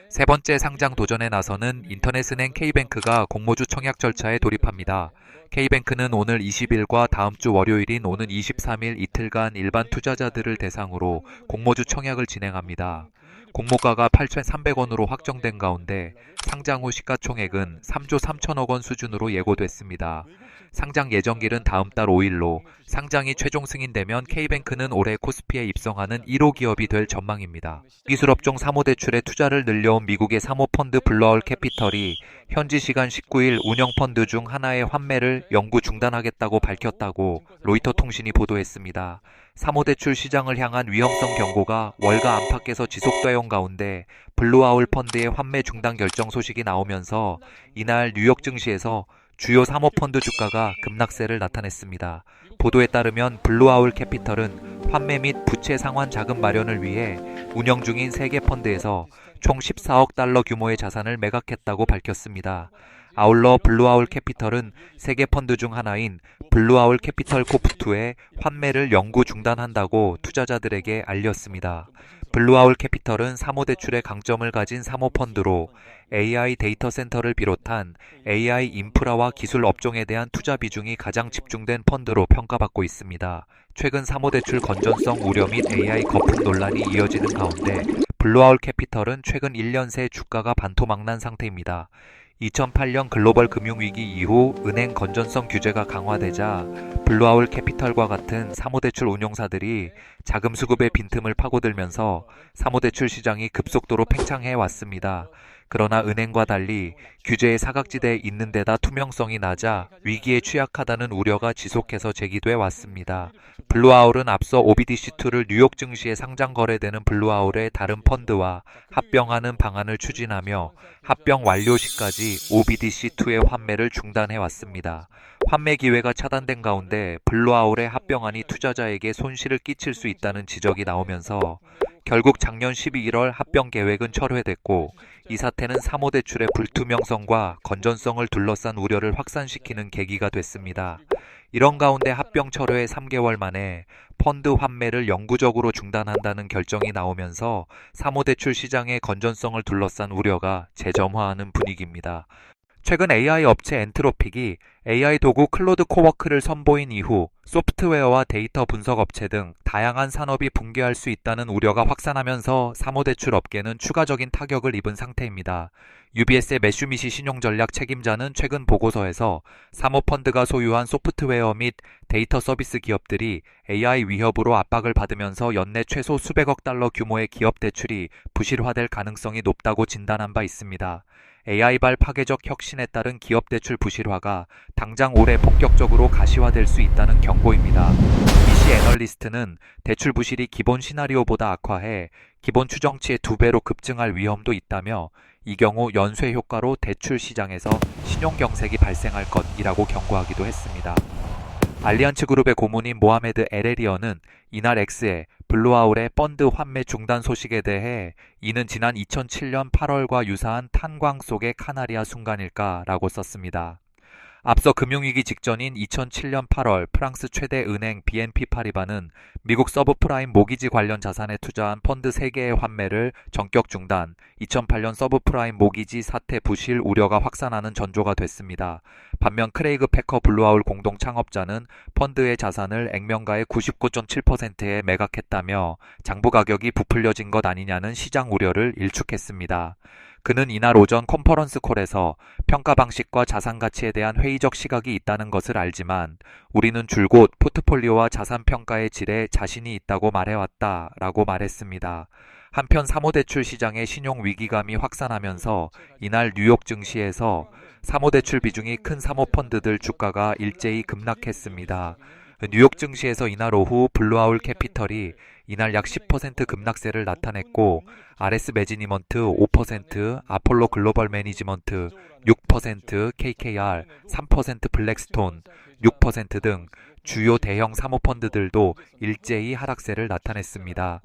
세 번째 상장 도전에 나서는 인터넷은행 K뱅크가 공모주 청약 절차에 돌입합니다. K뱅크는 오늘 20일과 다음 주 월요일인 오는 23일 이틀간 일반 투자자들을 대상으로 공모주 청약을 진행합니다. 공모가가 8,300원으로 확정된 가운데 상장 후 시가총액은 3조 3천억 원 수준으로 예고됐습니다. 상장 예정일은 다음 달 5일로 상장이 최종 승인되면 K뱅크는 올해 코스피에 입성하는 1호 기업이 될 전망입니다. 기술업종 사모대출에 투자를 늘려온 미국의 사모펀드 블루아울 캐피털이 현지 시간 19일 운영펀드 중 하나의 환매를 영구 중단하겠다고 밝혔다고 로이터 통신이 보도했습니다. 사모대출 시장을 향한 위험성 경고가 월가 안팎에서 지속되어 가운데 블루아울 펀드의 환매 중단 결정 소식이 나오면서 이날 뉴욕 증시에서 주요 사모펀드 주가가 급락세를 나타냈습니다. 보도에 따르면 블루아울 캐피털은 환매 및 부채 상환 자금 마련을 위해 운영 중인 3개 펀드에서 총 14억 달러 규모의 자산을 매각했다고 밝혔습니다. 아울러 블루아울 캐피털은 세계 펀드 중 하나인 블루아울 캐피털 코프2의 환매를 영구 중단한다고 투자자들에게 알렸습니다. 블루아울 캐피털은 사모대출의 강점을 가진 사모펀드로 AI 데이터 센터를 비롯한 AI 인프라와 기술 업종에 대한 투자 비중이 가장 집중된 펀드로 평가받고 있습니다. 최근 사모대출 건전성 우려 및 AI 거품 논란이 이어지는 가운데 블루아울 캐피털은 최근 1년 새 주가가 반토막난 상태입니다. 2008년 글로벌 금융위기 이후 은행 건전성 규제가 강화되자 블루아울 캐피털과 같은 사모대출 운용사들이 자금 수급의 빈틈을 파고들면서 사모대출 시장이 급속도로 팽창해 왔습니다. 그러나 은행과 달리 규제의 사각지대에 있는 데다 투명성이 낮아 위기에 취약하다는 우려가 지속해서 제기돼 왔습니다. 블루아울은 앞서 OBDC2를 뉴욕 증시에 상장 거래되는 블루아울의 다른 펀드와 합병하는 방안을 추진하며 합병 완료 시까지 OBDC2의 환매를 중단해 왔습니다. 환매 기회가 차단된 가운데 블루아울의 합병안이 투자자에게 손실을 끼칠 수 있다는 지적이 나오면서 결국 작년 12월 합병 계획은 철회됐고 이 사태는 사모대출의 불투명성과 건전성을 둘러싼 우려를 확산시키는 계기가 됐습니다. 이런 가운데 합병 철회 3개월 만에 펀드 환매를 영구적으로 중단한다는 결정이 나오면서 사모대출 시장의 건전성을 둘러싼 우려가 재점화하는 분위기입니다. 최근 AI 업체 엔트로픽이 AI 도구 클로드 코워크를 선보인 이후 소프트웨어와 데이터 분석 업체 등 다양한 산업이 붕괴할 수 있다는 우려가 확산하면서 사모대출 업계는 추가적인 타격을 입은 상태입니다. UBS의 매슈미시 신용전략 책임자는 최근 보고서에서 사모펀드가 소유한 소프트웨어 및 데이터 서비스 기업들이 AI 위협으로 압박을 받으면서 연내 최소 수백억 달러 규모의 기업 대출이 부실화될 가능성이 높다고 진단한 바 있습니다. AI발 파괴적 혁신에 따른 기업 대출 부실화가 당장 올해 본격적으로 가시화될 수 있다는 경고입니다. 이시 애널리스트는 대출 부실이 기본 시나리오보다 악화해 기본 추정치의 2배로 급증할 위험도 있다며 이 경우 연쇄 효과로 대출 시장에서 신용경색이 발생할 것이라고 경고하기도 했습니다. 알리안츠 그룹의 고문인 모하메드 에레리언은 이날 X에 블루아울의 펀드 환매 중단 소식에 대해 이는 지난 2007년 8월과 유사한 탄광 속의 카나리아 순간일까라고 썼습니다. 앞서 금융위기 직전인 2007년 8월 프랑스 최대 은행 BNP 파리바는 미국 서브프라임 모기지 관련 자산에 투자한 펀드 3개의 환매를 전격 중단, 2008년 서브프라임 모기지 사태 부실 우려가 확산하는 전조가 됐습니다. 반면 크레이그 패커 블루아울 공동 창업자는 펀드의 자산을 액면가의 99.7%에 매각했다며 장부 가격이 부풀려진 것 아니냐는 시장 우려를 일축했습니다. 그는 이날 오전 컨퍼런스 콜에서 평가 방식과 자산 가치에 대한 회의적 시각이 있다는 것을 알지만 우리는 줄곧 포트폴리오와 자산 평가의 질에 자신이 있다고 말해왔다 라고 말했습니다. 한편 사모대출 시장의 신용 위기감이 확산하면서 이날 뉴욕 증시에서 사모대출 비중이 큰 사모펀드들 주가가 일제히 급락했습니다. 뉴욕 증시에서 이날 오후 블루아울 캐피털이 이날 약 10% 급락세를 나타냈고 RS 매지니먼트 5%, 아폴로 글로벌 매니지먼트 6%, KKR 3%, 블랙스톤 6% 등 주요 대형 사모펀드들도 일제히 하락세를 나타냈습니다.